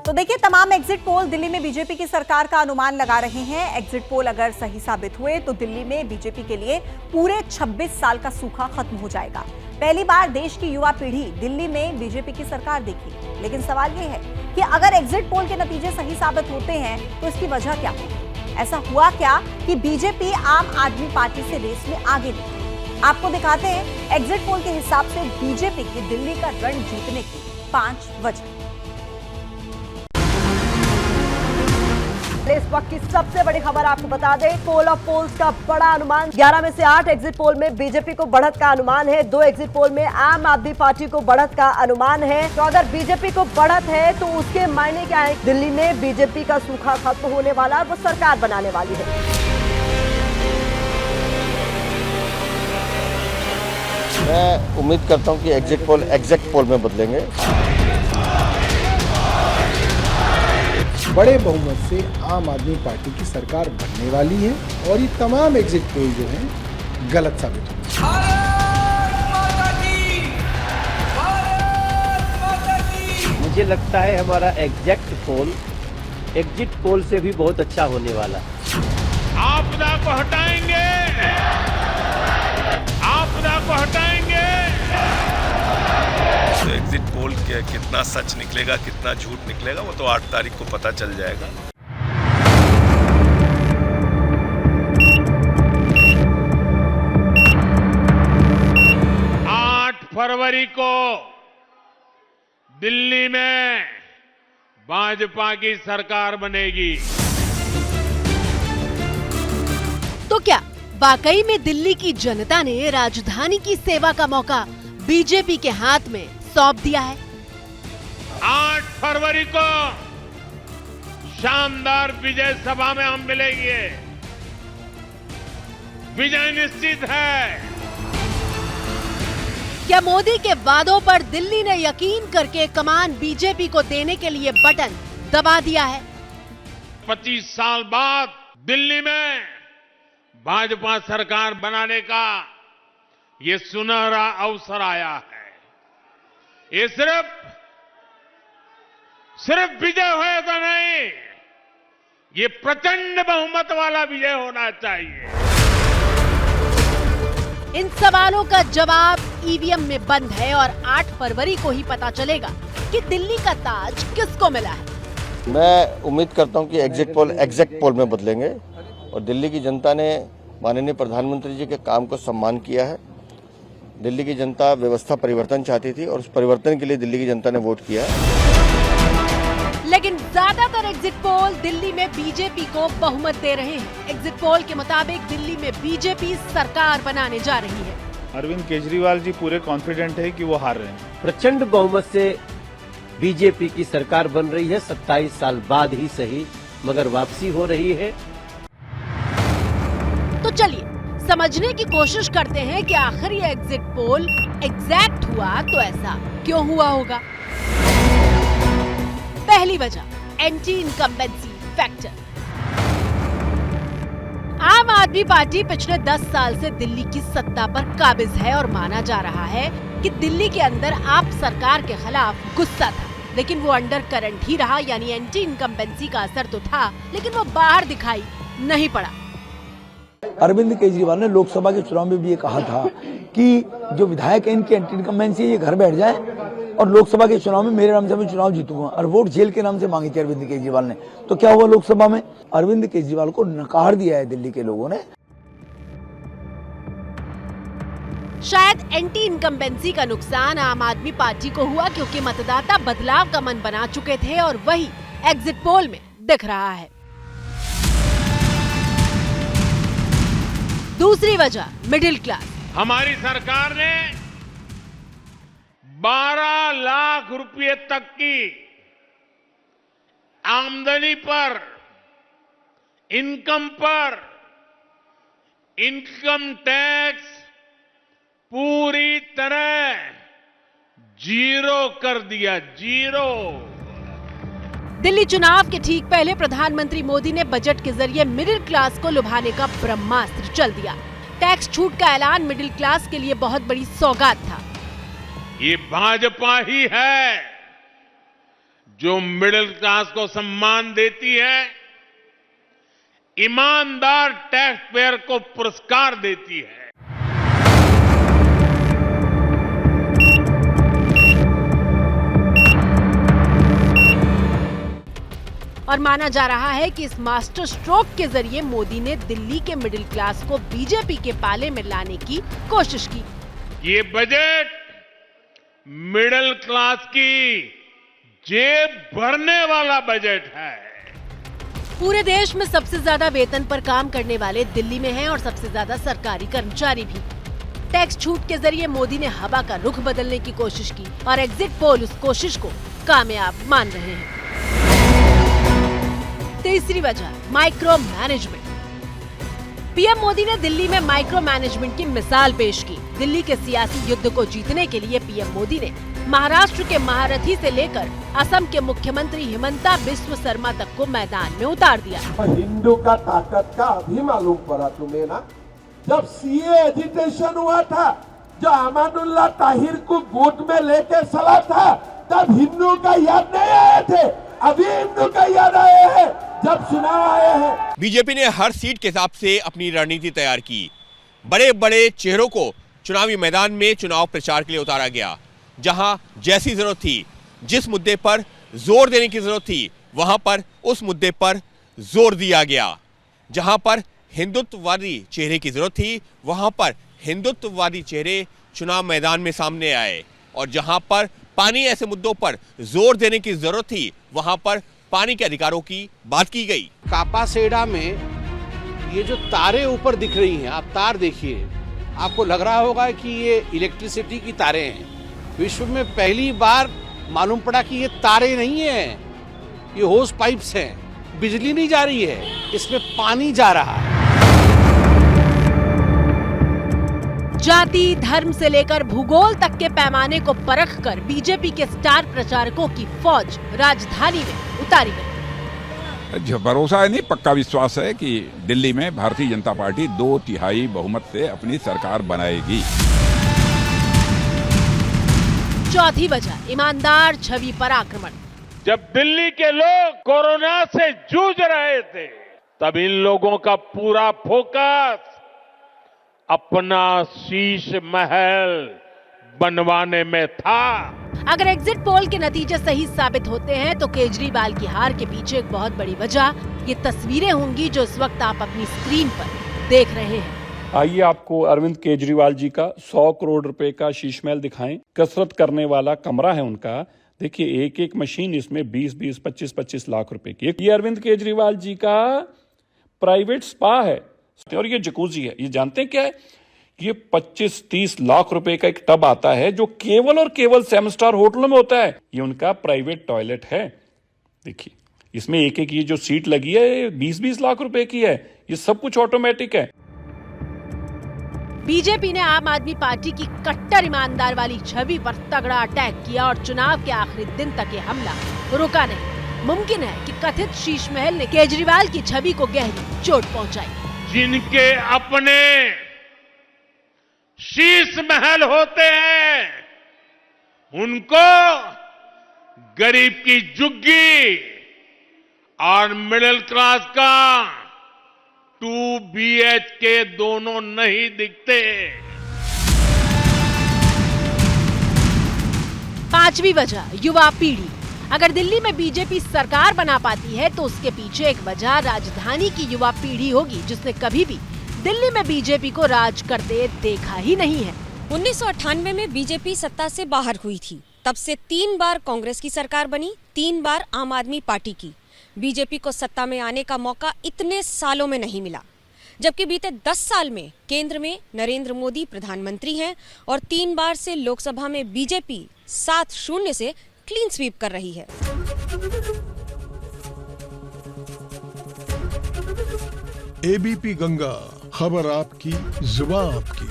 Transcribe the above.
तो देखिए, तमाम एग्जिट पोल दिल्ली में बीजेपी की सरकार का अनुमान लगा रहे हैं। एग्जिट पोल अगर सही साबित हुए तो दिल्ली में बीजेपी के लिए पूरे 26 साल का सूखा खत्म हो जाएगा। पहली बार देश की युवा पीढ़ी दिल्ली में बीजेपी की सरकार देखेगी। लेकिन सवाल यह है कि अगर एग्जिट पोल के नतीजे सही साबित होते हैं तो इसकी वजह क्या होगी? ऐसा हुआ क्या कि बीजेपी आम आदमी पार्टी से रेस में आगे निकली? आपको दिखाते हैं एग्जिट पोल के हिसाब से बीजेपी की दिल्ली का रण जीतने की 5 वजह। इस वक्त की सबसे बड़ी खबर आपको बता दें, पोल ऑफ पोल्स का बड़ा अनुमान। 11 में से 8 एग्जिट पोल में बीजेपी को बढ़त का अनुमान है। 2 एग्जिट पोल में आम आदमी पार्टी को बढ़त का अनुमान है। तो अगर बीजेपी को बढ़त है तो उसके मायने क्या है? दिल्ली में बीजेपी का सूखा खत्म होने वाला और वो सरकार बनाने वाली है। मैं उम्मीद करता हूं कि एग्जिट पोल एग्जैक्ट पोल में बदलेंगे। बड़े बहुमत से आम आदमी पार्टी की सरकार बनने वाली है और ये तमाम एग्जिट पोल जो हैं गलत साबित होंगे। मुझे लगता है हमारा एग्जैक्ट पोल एग्जिट पोल से भी बहुत अच्छा होने वाला। आपदा को हटाएंगे, आपदा को हटाएंगे। तो एग्जिट पोल के कितना सच निकलेगा, कितना झूठ निकलेगा, वो तो 8 तारीख को पता चल जाएगा। 8 फरवरी को दिल्ली में भाजपा की सरकार बनेगी। तो क्या वाकई में दिल्ली की जनता ने राजधानी की सेवा का मौका बीजेपी के हाथ में सौंप दिया है? 8 फरवरी को शानदार विजय सभा में हम मिलेंगे। विजय निश्चित है। क्या मोदी के वादों पर दिल्ली ने यकीन करके कमान बीजेपी को देने के लिए बटन दबा दिया है? 25 साल बाद दिल्ली में भाजपा सरकार बनाने का ये सुनहरा अवसर आया है। ये सिर्फ विजय होगा नहीं, ये प्रचंड बहुमत वाला विजय होना चाहिए। इन सवालों का जवाब ईवीएम में बंद है और 8 फरवरी को ही पता चलेगा कि दिल्ली का ताज किसको मिला है। मैं उम्मीद करता हूं कि एग्जिट पोल एग्जैक्ट पोल में बदलेंगे और दिल्ली की जनता ने माननीय प्रधानमंत्री जी के काम को सम्मान किया है। दिल्ली की जनता व्यवस्था परिवर्तन चाहती थी और उस परिवर्तन के लिए दिल्ली की जनता ने वोट किया है। लेकिन ज्यादातर एग्जिट पोल दिल्ली में बीजेपी को बहुमत दे रहे हैं। एग्जिट पोल के मुताबिक दिल्ली में बीजेपी सरकार बनाने जा रही है। अरविंद केजरीवाल जी पूरे कॉन्फिडेंट है कि वो हार रहे हैं। प्रचंड बहुमत से बीजेपी की सरकार बन रही है। 27 साल बाद ही सही, मगर वापसी हो रही है। तो चलिए समझने की कोशिश करते हैं कि आखिर ये एग्जिट पोल एग्जैक्ट हुआ तो ऐसा क्यों हुआ होगा। पहली वजह एंटी इनकम्बेंसी फैक्टर। आम आदमी पार्टी पिछले 10 साल से दिल्ली की सत्ता पर काबिज है और माना जा रहा है कि दिल्ली के अंदर आप सरकार के खिलाफ गुस्सा था, लेकिन वो अंडर करंट ही रहा। यानी एंटी इनकम्बेंसी का असर तो था, लेकिन वो बाहर दिखाई नहीं पड़ा। अरविंद केजरीवाल ने लोकसभा के चुनाव में भी ये कहा था कि जो विधायक है इनकी एंटी इनकम्बेंसी है, ये घर बैठ जाए और लोकसभा के चुनाव में मेरे नाम से मैं चुनाव जीतूंगा। और वोट जेल के नाम से मांगी थी अरविंद केजरीवाल ने। तो क्या हुआ लोकसभा में? अरविंद केजरीवाल को नकार दिया है दिल्ली के लोगों ने। शायद एंटी इनकम्बेंसी का नुकसान आम आदमी पार्टी को हुआ क्योंकि मतदाता बदलाव का मन बना चुके थे और वही एग्जिट पोल में दिख रहा है। दूसरी वजह मिडिल क्लास। हमारी सरकार ने 12 लाख रुपए तक की आमदनी पर, इनकम पर इनकम टैक्स पूरी तरह जीरो कर दिया। जीरो। दिल्ली चुनाव के ठीक पहले प्रधानमंत्री मोदी ने बजट के जरिए मिडिल क्लास को लुभाने का ब्रह्मास्त्र चल दिया। टैक्स छूट का ऐलान मिडिल क्लास के लिए बहुत बड़ी सौगात था। ये भाजपा ही है जो मिडिल क्लास को सम्मान देती है, ईमानदार टैक्स पेयर को पुरस्कार देती है। और माना जा रहा है कि इस मास्टर स्ट्रोक के जरिए मोदी ने दिल्ली के मिडिल क्लास को बीजेपी के पाले में लाने की कोशिश की। ये बजट मिडिल क्लास की जेब भरने वाला बजट है। पूरे देश में सबसे ज्यादा वेतन पर काम करने वाले दिल्ली में हैं और सबसे ज्यादा सरकारी कर्मचारी भी। टैक्स छूट के जरिए मोदी ने हवा का रुख बदलने की कोशिश की और एग्जिट पोल उस कोशिश को कामयाब मान रहे हैं। तीसरी वजह, माइक्रो मैनेजमेंट। पीएम मोदी ने दिल्ली में माइक्रो मैनेजमेंट की मिसाल पेश की। दिल्ली के सियासी युद्ध को जीतने के लिए पीएम मोदी ने महाराष्ट्र के महारथी से लेकर असम के मुख्यमंत्री हिमंता बिस्व शर्मा तक को मैदान में उतार दिया। हिंदू का ताकत का अभी मालूम पड़ा तुम्हें ना, जब सीए एजिटेशन हुआ था, जो अमानुल्लाह ताहिर को गोद में लेके चला था, तब हिंदू का याद नहीं आए थे, अभी हिंदू का याद आए हैं जब चुनाव आए हैं। बीजेपी ने हर सीट के हिसाब से अपनी रणनीति तैयार की। बड़े बड़े चेहरों को चुनावी मैदान में चुनाव प्रचार के लिए उतारा गया। जहां जैसी जरूरत थी, जिस मुद्दे पर जोर देने की जरूरत थी, वहां पर उस मुद्दे पर जोर दिया गया। जहां पर हिंदुत्ववादी चेहरे की जरूरत थी, वहां पर हिंदुत्ववादी चेहरे चुनाव मैदान में सामने आए। और जहां पर पानी ऐसे मुद्दों पर जोर देने की जरूरत थी, वहां पर पानी के अधिकारों की बात की गई। कापासेडा में ये जो तारे ऊपर दिख रही हैं, आप तार देखिए, आपको लग रहा होगा कि ये इलेक्ट्रिसिटी की तारे हैं। विश्व में पहली बार मालूम पड़ा कि ये तारे नहीं हैं, ये होस पाइप्स हैं। बिजली नहीं जा रही है, इसमें पानी जा रहा है। जाति, धर्म से लेकर भूगोल तक के पैमाने को परखकर बीजेपी के स्टार प्रचारकों की फौज राजधानी में उतारी गई। भरोसा है नहीं, पक्का विश्वास है कि दिल्ली में भारतीय जनता पार्टी 2/3 बहुमत से अपनी सरकार बनाएगी। चौथी वजह, ईमानदार छवि पर आक्रमण। जब दिल्ली के लोग कोरोना से जूझ रहे थे, तब इन लोगों का पूरा फोकस अपना शीश महल बनवाने में था। अगर एग्जिट पोल के नतीजे सही साबित होते हैं तो केजरीवाल की हार के पीछे एक बहुत बड़ी वजह ये तस्वीरें होंगी जो इस वक्त आप अपनी स्क्रीन पर देख रहे हैं। आइए आपको अरविंद केजरीवाल जी का 100 करोड़ रुपए का शीश महल दिखाएं। कसरत करने वाला कमरा है उनका। देखिए, एक एक मशीन इसमें 20-20, 25-25 लाख रुपए की। ये अरविंद केजरीवाल जी का प्राइवेट स्पा है और ये जकूजी है। ये जानते हैं क्या है? ये 25-30 लाख रुपए का एक टब आता है जो केवल और केवल 7 स्टार होटलों में होता है। ये उनका प्राइवेट टॉयलेट है। देखिए, इसमें एक एक ये जो सीट लगी है 20-20 लाख रुपए की है। ये सब कुछ ऑटोमेटिक है। बीजेपी ने आम आदमी पार्टी की कट्टर ईमानदार वाली छवि पर तगड़ा अटैक किया और चुनाव के आखिरी दिन तक ये हमला रुका नहीं। मुमकिन है कि कथित शीश महल ने केजरीवाल की छवि को गहरी चोट पहुंचाई। जिनके अपने शीश महल होते हैं, उनको गरीब की झुग्गी और मिडिल क्लास का 2 BHK दोनों नहीं दिखते। पांचवी वजह, युवा पीढ़ी। अगर दिल्ली में बीजेपी सरकार बना पाती है तो उसके पीछे एक वजह राजधानी की युवा पीढ़ी होगी जिसने कभी भी दिल्ली में बीजेपी को राज करते देखा ही नहीं है। 1998 में बीजेपी सत्ता से बाहर हुई थी। तब से 3 बार कांग्रेस की सरकार बनी, 3 बार आम आदमी पार्टी की। बीजेपी को सत्ता में आने का मौका इतने सालों में नहीं मिला, जबकि बीते 10 साल में केंद्र में नरेंद्र मोदी प्रधानमंत्री हैं और 3 बार से लोकसभा में बीजेपी 7-0 से क्लीन स्वीप कर रही है। एबीपी गंगा, खबर आपकी, जुबान आपकी।